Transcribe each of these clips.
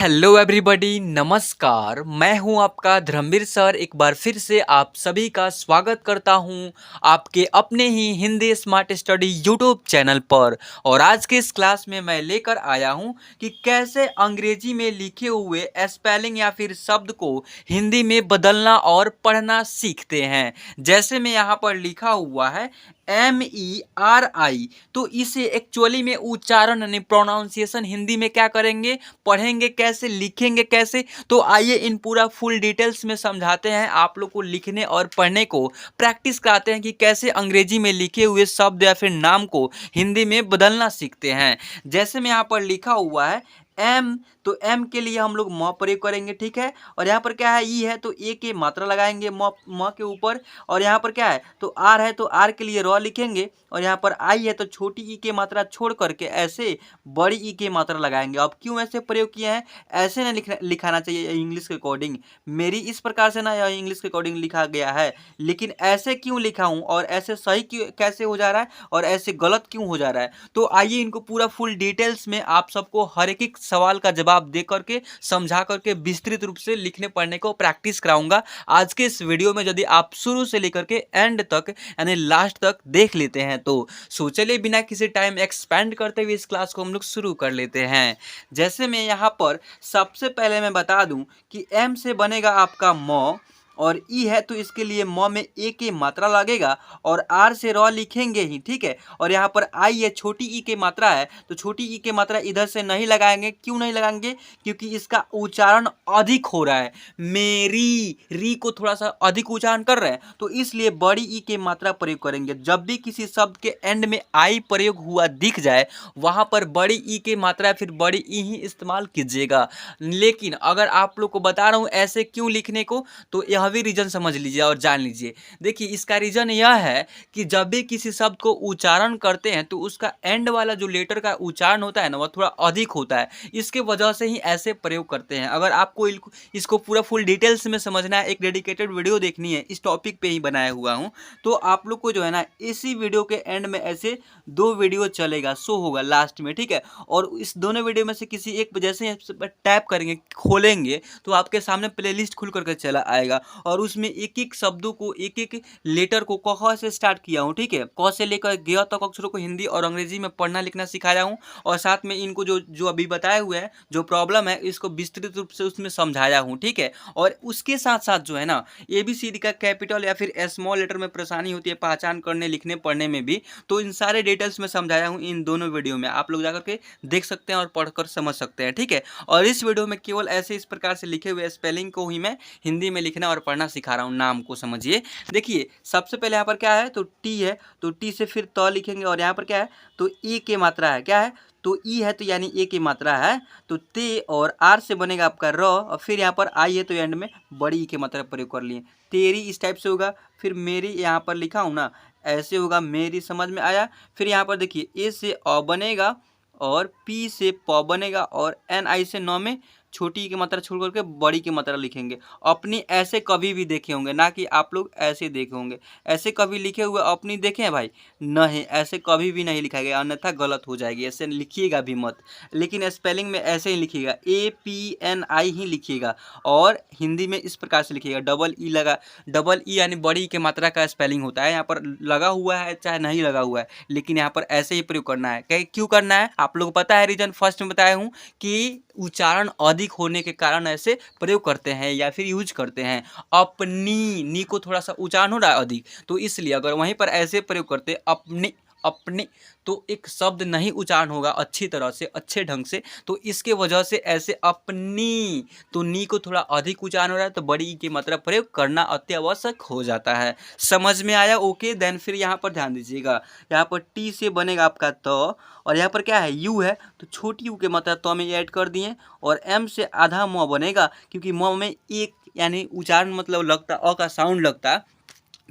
Hello everybody, नमस्कार। मैं हूं आपका धर्मवीर सर। एक बार फिर से आप सभी का स्वागत करता हूं आपके अपने ही Hindi smart study YouTube channel पर। और आज के इस क्लास में मैं लेकर आया हूं कि कैसे अंग्रेजी में लिखे हुए स्पेलिंग या फिर शब्द को हिंदी में बदलना और पढ़ना सीखते हैं। जैसे में यहाँ पर लिखा हुआ है MERI, तो इसे एक्चुअली में उच्चारण यानी प्रोनाउंसिएशन हिंदी में क्या करेंगे, पढ़ेंगे कैसे, लिखेंगे कैसे। तो आइए इन पूरा फुल डिटेल्स में समझाते हैं, आप लोग को लिखने और पढ़ने को प्रैक्टिस कराते हैं कि कैसे अंग्रेजी में लिखे हुए शब्द या फिर नाम को हिंदी में बदलना सीखते हैं। जैसे में यहाँ पर लिखा हुआ है एम, तो एम के लिए हम लोग म प्रयोग करेंगे, ठीक है। और यहाँ पर क्या है, ई है तो ए के मात्रा लगाएंगे म के ऊपर। और यहाँ पर क्या है तो आर है तो आर के लिए र लिखेंगे। और यहाँ पर आई है तो छोटी ई की मात्रा छोड़ करके ऐसे बड़ी ई की मात्रा लगाएंगे। अब क्यों ऐसे प्रयोग किए हैं, ऐसे ना लिखाना चाहिए इंग्लिश के अकॉर्डिंग। मेरी इस प्रकार से ना यह इंग्लिश के अकॉर्डिंग लिखा गया है, लेकिन ऐसे क्यों लिखा हूँ और ऐसे सही क्यों कैसे हो जा रहा है और ऐसे गलत क्यों हो जा रहा है। तो आइए इनको पूरा फुल डिटेल्स में आप सबको हर एक सवाल का जवाब दे करके समझा करके विस्तृत रूप से लिखने पढ़ने को प्रैक्टिस कराऊंगा आज के इस वीडियो में। यदि आप शुरू से लेकर के एंड तक यानी लास्ट तक देख लेते हैं तो चलिए बिना किसी टाइम एक्सपेंड करते हुए इस क्लास को हम लोग शुरू कर लेते हैं। जैसे मैं यहाँ पर सबसे पहले मैं बता दूं कि एम से बनेगा आपका म, और ई है तो इसके लिए म में ए की मात्रा लगेगा और आर से र लिखेंगे ही, ठीक है। और यहाँ पर आई है छोटी ई की मात्रा है तो छोटी ई की मात्रा इधर से नहीं लगाएंगे। क्यों नहीं लगाएंगे, क्योंकि इसका उच्चारण अधिक हो रहा है। मेरी री को थोड़ा सा अधिक उच्चारण कर रहे हैं तो इसलिए बड़ी ई की मात्रा प्रयोग करेंगे। जब भी किसी शब्द के एंड में आई प्रयोग हुआ दिख जाए वहां पर बड़ी ई की मात्रा फिर बड़ी ई ही इस्तेमाल कीजिएगा। लेकिन अगर आप लोग को बता रहा हूं ऐसे क्यों लिखने को, तो यह भी रीजन समझ लीजिए और जान लीजिए। देखिए इसका रीजन यह है कि जब भी किसी शब्द को उच्चारण करते हैं तो उसका एंड वाला जो लेटर का उच्चारण होता है ना वह थोड़ा अधिक होता है। इसके वजह से ही ऐसे प्रयोग करते हैं। अगर आपको इसको पूरा फुल डिटेल्स में समझना है, एक डेडिकेटेड वीडियो देखनी है, इस टॉपिक पे ही बनाया हुआ हूँ, तो आप लोग को जो है ना इसी वीडियो के एंड में ऐसे 2 वीडियो चलेगा, शो होगा लास्ट में, ठीक है। और इस दोनों वीडियो में से किसी एक जैसे टैप करेंगे खोलेंगे तो आपके सामने प्लेलिस्ट खुल करके चला आएगा और उसमें एक एक शब्दों को एक एक लेटर को क से स्टार्ट किया हूँ, ठीक है। क से लेकर ग तक अक्षरों को हिंदी और अंग्रेजी में पढ़ना लिखना सिखाया हूँ और साथ में इनको जो जो अभी बताए हुए हैं जो प्रॉब्लम है इसको विस्तृत रूप से उसमें समझाया हूँ, ठीक है। और उसके साथ साथ जो है ना ABCD का कैपिटल या फिर स्मॉल लेटर में परेशानी होती है पहचान करने लिखने पढ़ने में भी, तो इन सारे डिटेल्स में समझाया हूँ इन दोनों वीडियो में। आप लोग जाकर के देख सकते हैं और पढ़कर समझ सकते हैं, ठीक है। और इस वीडियो में केवल ऐसे इस प्रकार से लिखे हुए स्पेलिंग को ही मैं हिंदी में लिखना और पढ़ना सिखा रहा हूँ। नाम को समझिए। देखिए सबसे पहले यहाँ पर क्या है तो टी है तो टी से फिर त लिखेंगे। और यहाँ पर क्या है तो ई की मात्रा है, क्या है तो ई है तो यानी ए की मात्रा है तो ते, और आर से बनेगा आपका र, और फिर यहाँ पर आई है तो एंड में बड़ी ई की मात्रा प्रयोग कर लिए। तेरी इस टाइप से होगा। फिर मेरी यहाँ पर लिखा हूँ ना ऐसे होगा, मेरी समझ में आया। फिर यहाँ पर देखिए ए से अ बनेगा और पी से प बनेगा और एन आई से नौ में छोटी की मात्रा छोड़ करके बड़ी की मात्रा लिखेंगे। अपनी ऐसे कभी भी देखे होंगे, ना कि आप लोग ऐसे देखे होंगे। ऐसे कभी लिखे हुए अपनी देखे हैं भाई? नहीं, ऐसे कभी भी नहीं लिखा गया, अन्यथा गलत हो जाएगी। ऐसे लिखिएगा भी मत, लेकिन स्पेलिंग में ऐसे ही लिखिएगा, APNI ही लिखिएगा। और हिंदी में इस प्रकार से लिखिएगा, डबल ई लगा, डबल ई यानी बड़ी की मात्रा का स्पेलिंग होता है। यहाँ पर लगा हुआ है चाहे नहीं लगा हुआ है, लेकिन यहाँ पर ऐसे ही प्रयोग करना है। क्यों करना है आप लोग पता है, रीजन फर्स्ट में बताया हूँ कि उच्चारण अधिक होने के कारण ऐसे प्रयोग करते हैं या फिर यूज करते हैं। अपनी नी को थोड़ा सा उच्चारण हो रहा है अधिक, तो इसलिए अगर वहीं पर ऐसे प्रयोग करते अपने अपने, तो एक शब्द नहीं उच्चारण होगा अच्छी तरह से अच्छे ढंग से। तो इसके वजह से ऐसे अपनी, तो नी को थोड़ा अधिक उच्चारण हो रहा है तो बड़ी ई की मात्रा प्रयोग करना अत्यावश्यक हो जाता है। समझ में आया? ओके देन फिर यहाँ पर ध्यान दीजिएगा, यहाँ पर टी से बनेगा आपका त, और यहाँ पर क्या है यू है तो छोटी यू के मात्रा तो में ऐड कर दिए। और एम से आधा म बनेगा, क्योंकि म में एक यानी उच्चारण मतलब लगता अ का साउंड लगता,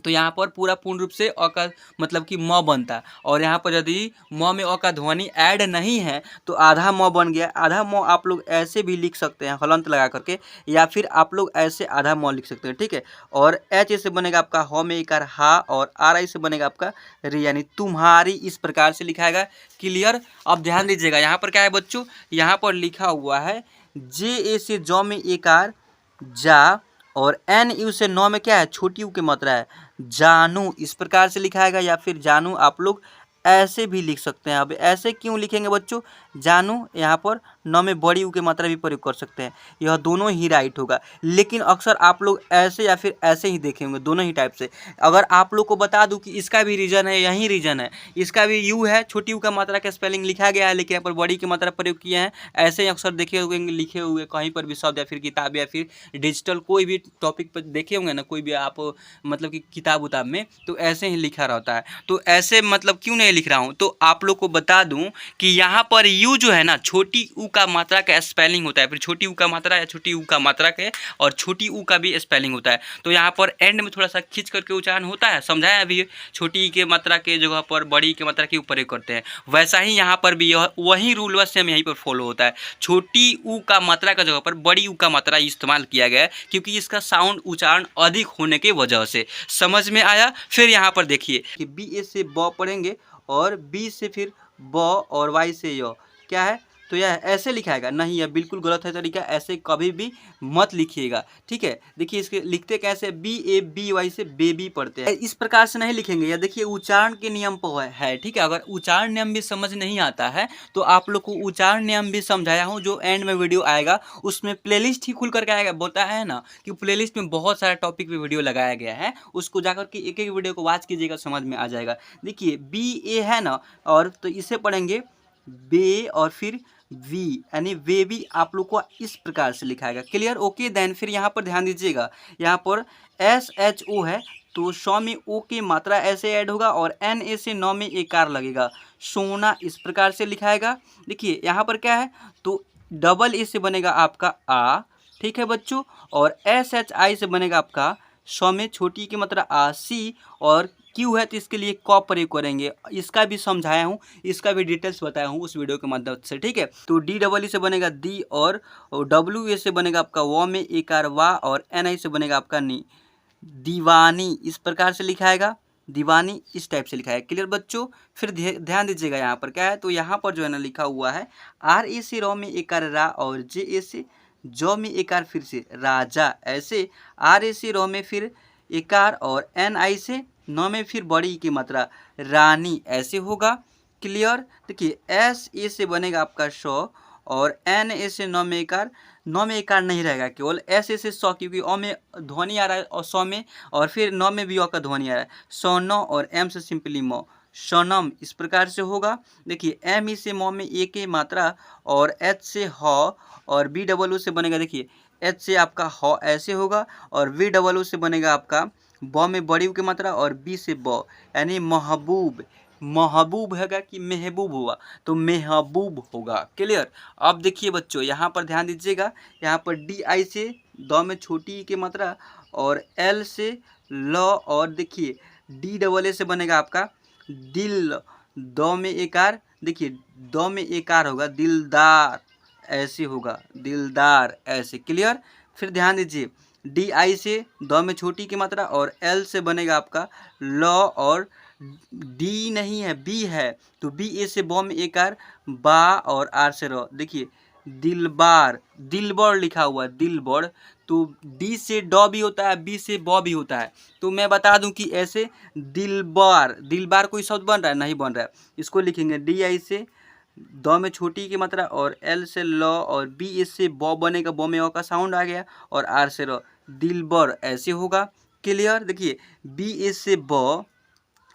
तो यहाँ पर पूरा पूर्ण रूप से अ का मतलब कि म बनता है। और यहाँ पर यदि म में अ का ध्वनि ऐड नहीं है तो आधा म बन गया। आधा म आप लोग ऐसे भी लिख सकते हैं हलंत लगा करके, या फिर आप लोग ऐसे आधा म लिख सकते हैं, ठीक है। और एच से बनेगा आपका ह में इकार हा, और आर आई से बनेगा आपका री यानी तुम्हारी, इस प्रकार से लिखाएगा। क्लियर? अब ध्यान दीजिएगा यहाँ पर क्या है बच्चों, यहाँ पर लिखा हुआ है जे ए से जौ में एकार जा, और एन यू से नौ में क्या है, छोटी यू की मात्रा है, जानू, इस प्रकार से लिखाएगा। या फिर जानू आप लोग ऐसे भी लिख सकते हैं। अब ऐसे क्यों लिखेंगे बच्चों, जानू यहाँ पर नौ में बड़ी यू की मात्रा भी प्रयोग कर सकते हैं, यह दोनों ही राइट होगा। लेकिन अक्सर आप लोग ऐसे या फिर ऐसे ही देखे होंगे, दोनों ही टाइप से। अगर आप लोग को बता दूं कि इसका भी रीजन है, यही रीजन है, इसका भी यू है, छोटी यू का मात्रा का स्पेलिंग लिखा गया है, लेकिन यहाँ पर बड़ी की मात्रा प्रयोग किया है। ऐसे ही अक्सर देखे हुए लिखे हुए कहीं पर भी शब्द या फिर किताब या फिर डिजिटल कोई भी टॉपिक पर देखे होंगे ना, कोई भी आप मतलब कि किताब उताब में, तो ऐसे ही लिखा रहता है। तो ऐसे मतलब क्यों नहीं लिख रहा हूँ, तो आप लोग को बता दूं कि यहाँ पर यू जो है ना, छोटी ऊ का मात्रा का स्पेलिंग होता है, फिर छोटी ऊ का मात्रा या छोटी ऊ का मात्रा के और छोटी ऊ का भी स्पेलिंग होता है। तो यहाँ पर एंड में थोड़ा सा खींच करके उच्चारण होता है, समझाया अभी, छोटी ई के मात्रा के जगह पर बड़ी के मात्रा के ऊपर करते हैं। वैसा ही यहाँ पर भी यह वही रूल बस सेम यहीं पर फॉलो होता है, छोटी ऊ का मात्रा का जगह पर बड़ी ऊ का मात्रा इस्तेमाल किया गया है, क्योंकि इसका साउंड उच्चारण अधिक होने की वजह से। समझ में आया। फिर यहाँ पर देखिए कि बी ए से ब पढ़ेंगे और बी से फिर ब और वाई से य, क्या है, तो यह ऐसे लिखाएगा नहीं, यह बिल्कुल गलत है तरीका, ऐसे कभी भी मत लिखिएगा, ठीक है। देखिए इसके लिखते कैसे, बी ए बी वाई से बेबी पढ़ते हैं, इस प्रकार से नहीं लिखेंगे। यह देखिए उच्चारण के नियम पर है, ठीक है। अगर उच्चारण नियम भी समझ नहीं आता है तो आप लोग को उच्चारण नियम भी समझाया हूँ, जो एंड में वीडियो आएगा उसमें प्लेलिस्ट ही खुल करके आएगा। बोलता है ना कि प्लेलिस्ट में बहुत सारे टॉपिक पे वीडियो लगाया गया है, उसको जाकर के एक एक वीडियो को वॉच कीजिएगा, समझ में आ जाएगा। देखिए बी ए है ना, और तो इसे पढ़ेंगे बे और फिर वी, यानी वे भी आप लोग को इस प्रकार से लिखाएगा। Clear, okay. देन फिर यहाँ पर ध्यान दीजिएगा, यहाँ पर एस एच ओ है, तो सौ में ओ की मात्रा ऐसे ऐड होगा और एन ए से नौ में एकार लगेगा, सोना, इस प्रकार से लिखाएगा। देखिए यहाँ पर क्या है, तो डबल ए से बनेगा आपका आ, ठीक है बच्चों, और एस एच आई से बनेगा आपका सौ में छोटी की मात्रा आ सी, और क्यू है तो इसके लिए क प्रयोग करेंगे, इसका भी समझाया हूँ, इसका भी डिटेल्स बताया हूँ उस वीडियो के मदद से, ठीक है। तो डी डबल ई से बनेगा दी, और डब्ल्यू ए से बनेगा आपका व में एकार वा, और एन आई से बनेगा आपका नी, दीवानी, इस प्रकार से लिखाएगा, दीवानी, इस टाइप से लिखा है। क्लियर बच्चों। फिर ध्यान दीजिएगा यहाँ पर क्या है, तो यहाँ पर जो है ना लिखा हुआ है आर ए से रॉ में एकार रा, और जे ए से जौ में एकार फिर से राजा, ऐसे आर ए से रॉ में फिर एकार और एन आई से नौ में फिर बड़ी की मात्रा रानी, ऐसे होगा। क्लियर। देखिए एस ए से बनेगा आपका सौ, और एन ए से नौ में एकार, नौ में एकार नहीं रहेगा, केवल एस ए से सौ, क्योंकि अ में ध्वनि आ रहा है और सौ में, और फिर नौ में भी अ का ध्वनि आ रहा है, सौ नौ, और एम से सिंपली मो, सनम, इस प्रकार से होगा। देखिए एम ई से मो में ए की मात्रा, और एच से ह, और बी डबल ओ से बनेगा, देखिए एच से आपका ह ऐसे होगा, और वी डबल ओ से बनेगा आपका ब में बड़ी की मात्रा, और बी से ब, यानी महबूब, महबूब होगा कि महबूब हुआ, तो महबूब होगा। क्लियर। अब देखिए बच्चों यहाँ पर ध्यान दीजिएगा, यहाँ पर डी आई से द में छोटी की मात्रा, और एल से ल, और देखिए डी डबल ए से बनेगा आपका दिल, द में एकार, देखिए द में एकार होगा, दिलदार, ऐसे होगा, दिलदार, ऐसे। क्लियर। फिर ध्यान दीजिए डी आई से द में छोटी की मात्रा, और एल से बनेगा आपका ल, और डी नहीं है बी है, तो बी ए से ब में एकार बा, और आर से र, देखिए दिलबार, दिलबर लिखा हुआ है, दिलबर, तो डी से ड भी होता है, बी से ब भी होता है। तो मैं बता दूं कि ऐसे दिलबार, दिलबार कोई शब्द बन रहा है, नहीं बन रहा है, इसको लिखेंगे डी आई से द में छोटी की मात्रा, और एल से ल, और बी ए से ब बनेगा, ब में अ का साउंड आ गया, और आर से र, दिलबर, ऐसे होगा। क्लियर। देखिए बी ए से ब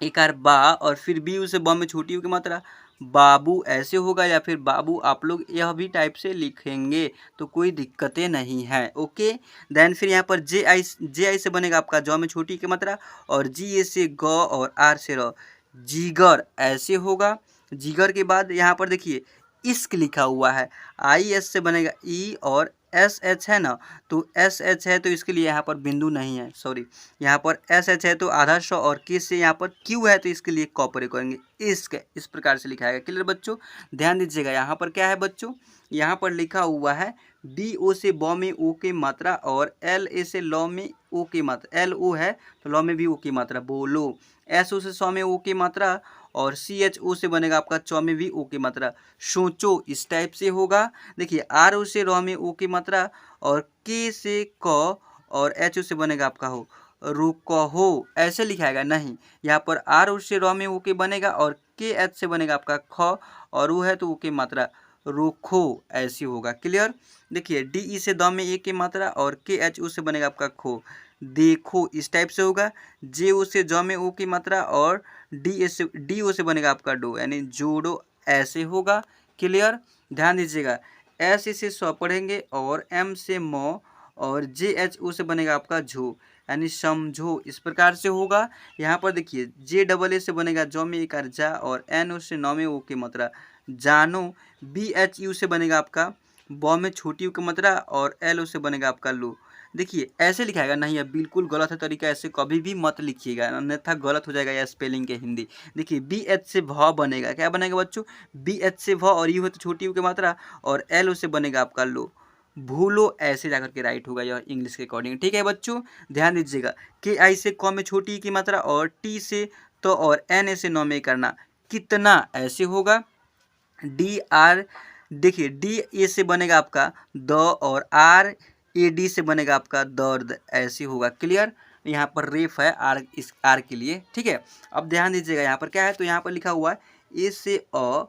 एकार बा, और फिर बी यू से ब में छोटी यू की मात्रा बाबू, ऐसे होगा, या फिर बाबू, आप लोग यह भी टाइप से लिखेंगे तो कोई दिक्कतें नहीं है। ओके। देन फिर यहाँ पर जे आई से बनेगा आपका ज में छोटी की मात्रा, और जी ए से ग, और आर से र, जीगर, ऐसे होगा। जीगर के बाद यहाँ पर देखिए इश्क लिखा हुआ है, आई एस से बनेगा ई, और एस एच है ना, तो एस एच है तो इसके लिए यहाँ पर बिंदु नहीं है, सॉरी, यहाँ पर एस एच है तो आधा सौ, और किस से यहाँ पर क्यू है तो इसके लिए कॉपरेट करेंगे, इश्क, इस प्रकार से लिखाएगा। क्लियर बच्चों। ध्यान दीजिएगा यहाँ पर क्या है बच्चों, यहाँ पर लिखा हुआ है बी ओ से ब में ओ की मात्रा और एल ए से लौ में ओ की मात्रा, एल ओ है तो लौ में भी ओ की मात्रा, बोलो। एस ओ से सौ में ओ की मात्रा और सी एच ओ से बनेगा आपका चौ में भी ओ की मात्रा, सोचो। इस टाइप से होगा। देखिए आर ओ से रौ में ओ की मात्रा और के से क और एच ओ से बनेगा आपका हो, रुकहो, ऐसे लिखाएगा नहीं। यहाँ पर आर ओ से रौ में ओ के बनेगा और के एच से बनेगा आपका ख और वो है तो ओ की मात्रा, रोखो, ऐसी होगा। क्लियर। देखिए डी ई से द में ए की मात्रा और के एच ओ से बनेगा आपका खो, देखो। इस टाइप से होगा। जे ओ से ज में ओ की मात्रा और डी ओ से बनेगा आपका डो, यानी जोड़ो, ऐसे होगा। क्लियर। ध्यान दीजिएगा। एस से सौ पढ़ेंगे और एम से मो और जे एच ओ से बनेगा आपका झो, यानी समझो। इस प्रकार से होगा। यहाँ पर देखिए जे डबल ए से बनेगा जौ में एक जा और एन ओ से नौ में ओ की मात्रा, जानो। बी एच यू से बनेगा आपका ब में छोटी यू की मात्रा और एल ओ से बनेगा आपका लो। देखिए ऐसे लिखाएगा नहीं है, बिल्कुल गलत है तरीका, ऐसे कभी भी मत लिखिएगा अन्यथा गलत हो जाएगा यह स्पेलिंग के हिंदी। देखिए बी एच से भ बनेगा, क्या बनेगा बच्चों, बी एच से भ और यू है तो छोटी यू की मात्रा और एल ओ से बनेगा आपका लो, भूलो, ऐसे जाकर के राइट होगा यह इंग्लिश के अकॉर्डिंग। ठीक है बच्चों, ध्यान दीजिएगा। के आई से क में छोटी की मात्रा और टी से तो और एन ए से नौ में करना, कितना, ऐसे होगा। डी आर, देखिए डी ए से बनेगा आपका द और आर ए डी से बनेगा आपका दर्द, ऐसे होगा। क्लियर। यहाँ पर रेफ है आर, इस आर के लिए। ठीक है। अब ध्यान दीजिएगा यहाँ पर क्या है, तो यहाँ पर लिखा हुआ है ए से अ,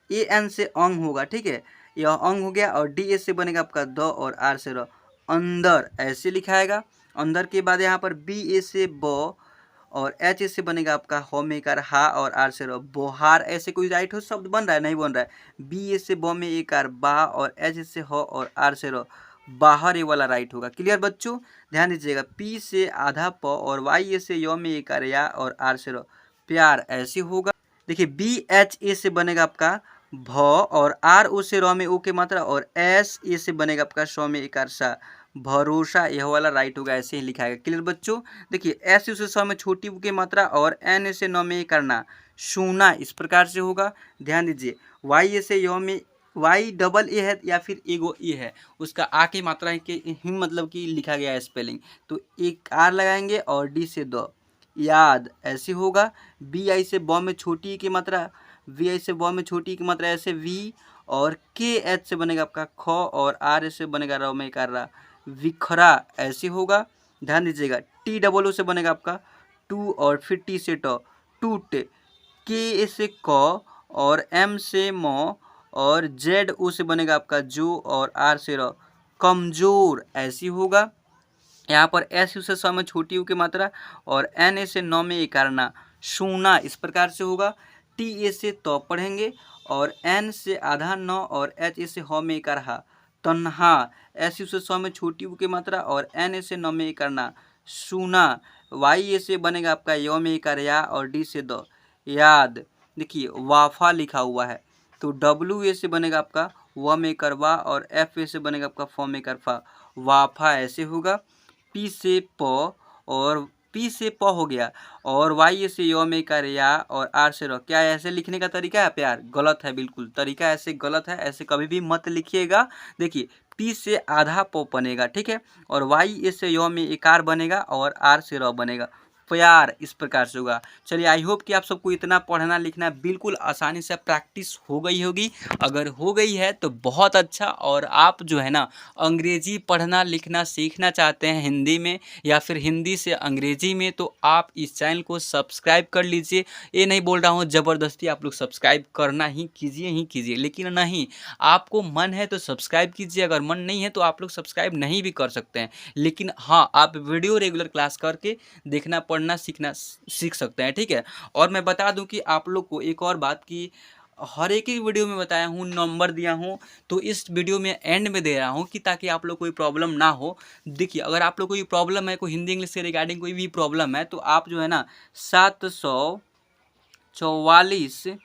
ए एन से अंग होगा। ठीक है, यह अंग हो गया और डी ए से बनेगा आपका द और आर से र, अंदर, ऐसे लिखाएगा। अंदर के बाद यहाँ पर बी ए से ब और एच से बनेगा आपका होम मेकर हा और आर से रो, बोहार, ऐसे कोई राइट हो शब्द बन रहा है, नहीं बन रहा है। बी ए से ब में एक आर बा और एच से हो और आर से रो, बाहर, ये वाला राइट होगा। क्लियर बच्चों। ध्यान दीजिएगा। पी से आधा प और वाई से यो में एक आर या और आर से रो, प्यार, ऐसे होगा। देखिए बी एच ए से बनेगा आपका भ और आर ओ से र में ओ के मात्रा और एस ए से बनेगा आपका सौ में एक आर सा, भरोसा, यह वाला राइट होगा, ऐसे ही लिखाएगा। क्लियर बच्चों। देखिए एस यू से सौ में छोटी यू की मात्रा और एन से नौ में करना, सुना, इस प्रकार से होगा। ध्यान दीजिए। वाई से यो में वाई डबल ए है या फिर एगो ए है, उसका आ की मात्रा है कि हिम मतलब कि लिखा गया है स्पेलिंग, तो एक आर लगाएंगे और डी से द, याद, ऐसे होगा। बी आई से ब में छोटी ई की मात्रा, वी आई से ब में छोटी ई की मात्रा, ऐसे वी और के एच से बनेगा आपका ख और आर से बनेगा र में कर रहा, विखरा, ऐसे होगा। ध्यान दीजिएगा। टी डबल ओ से बनेगा आपका टू और फिर टी से ट, टूट। के से क और एम से म और जेड ओ से बनेगा आपका जो और आर से र, कमजोर, ऐसी होगा। यहाँ पर एस यू से सौ में छोटी यू की मात्रा और एन ए से नौ में ए करना, सोना, इस प्रकार से होगा। टी ए से तो पढ़ेंगे और एन से आधा नौ और एच ए से ह में एक रहा, तन्हा। एस यू से सौ में छोटी यू की मात्रा और एन ए से नौ में एक करना, सुना। वाई ए से बनेगा आपका यो में एक या और डी से द, याद। देखिए वाफा लिखा हुआ है, तो डब्ल्यू ए से बनेगा आपका व में करवा और एफ ए से बनेगा आपका फ में करफा, वाफा, ऐसे होगा। पी से प और पी से प हो गया और वाई से यो में कर या और आर से रो, क्या ऐसे लिखने का तरीका है प्यार, गलत है, बिल्कुल तरीका ऐसे गलत है, ऐसे कभी भी मत लिखिएगा। देखिए पी से आधा प बनेगा, ठीक है, और वाई से यो में एकार बनेगा और आर से रो बनेगा, प्यार, इस प्रकार से होगा। चलिए आई होप कि आप सबको इतना पढ़ना लिखना बिल्कुल आसानी से प्रैक्टिस हो गई होगी। अगर हो गई है तो बहुत अच्छा। और आप जो है ना अंग्रेजी पढ़ना लिखना सीखना चाहते हैं हिंदी में या फिर हिंदी से अंग्रेजी में, तो आप इस चैनल को सब्सक्राइब कर लीजिए। ये नहीं बोल रहा हूँ ज़बरदस्ती आप लोग सब्सक्राइब करना ही कीजिए, लेकिन नहीं, आपको मन है तो सब्सक्राइब कीजिए, अगर मन नहीं है तो आप लोग सब्सक्राइब नहीं भी कर सकते हैं। लेकिन हाँ, आप वीडियो रेगुलर क्लास करके देखना पढ़ना सीखना सीख सकते हैं, ठीक है। और मैं बता दूं कि आप लोग को एक और बात की हर एक ही वीडियो में बताया हूँ, नंबर दिया हूँ, तो इस वीडियो में एंड में दे रहा हूँ कि ताकि आप लोग कोई प्रॉब्लम ना हो। देखिए अगर आप लोग कोई प्रॉब्लम है, कोई हिंदी इंग्लिश के रिगार्डिंग कोई भी प्रॉब्लम है, तो आप जो है ना 744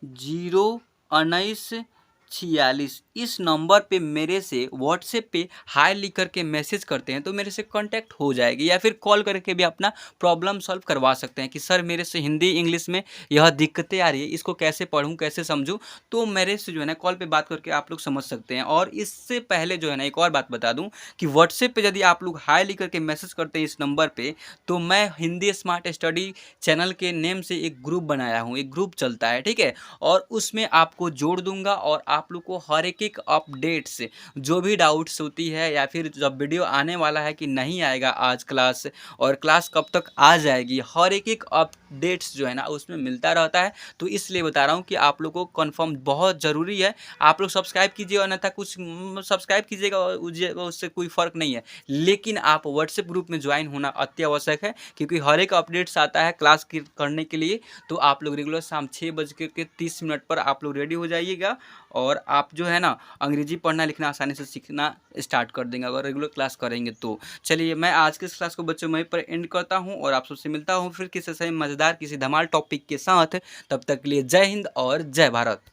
019 46 इस नंबर पे मेरे से व्हाट्सएप पे हाय लिख करके मैसेज करते हैं तो मेरे से कांटेक्ट हो जाएगी, या फिर कॉल करके भी अपना प्रॉब्लम सॉल्व करवा सकते हैं कि सर मेरे से हिंदी इंग्लिश में यह दिक्कतें आ रही है, इसको कैसे पढूं कैसे समझूं। तो मेरे से जो है ना कॉल पे बात करके आप लोग समझ सकते हैं। और इससे पहले जो है ना एक और बात बता दूं कि व्हाट्सएप पे यदि आप लोग हाय लिख करके मैसेज करते हैं इस नंबर पे, तो मैं हिंदी स्मार्ट स्टडी चैनल के नेम से एक ग्रुप बनाया हूँ, एक ग्रुप चलता है, ठीक है। और उसमें आपको जोड़ दूंगा और आप लोग को हर एक अपडेट्स, जो भी डाउट्स होती है या फिर जब वीडियो आने वाला है कि नहीं आएगा आज क्लास, और क्लास कब तक आ जाएगी, हर एक अपडेट्स जो है ना उसमें मिलता रहता है। तो इसलिए बता रहा हूँ कि आप लोग को कंफर्म बहुत ज़रूरी है। आप लोग सब्सक्राइब कीजिए, अन्यथा कुछ सब्सक्राइब कीजिएगा उससे कोई फ़र्क नहीं है, लेकिन आप व्हाट्सएप ग्रुप में ज्वाइन होना अति आवश्यक है, क्योंकि हर एक अपडेट्स आता है क्लास करने के लिए। तो आप लोग रेगुलर शाम 6:30 पर आप लोग रेडी हो जाइएगा, और आप जो है ना अंग्रेजी पढ़ना लिखना आसानी से सीखना स्टार्ट कर देंगे अगर रेगुलर क्लास करेंगे तो। चलिए मैं आज के इस क्लास को बच्चों वहीं पर एंड करता हूँ, और आप सबसे मिलता हूँ फिर किसी सही मज़ेदार किसी धमाल टॉपिक के साथ। तब तक के लिए जय हिंद और जय भारत।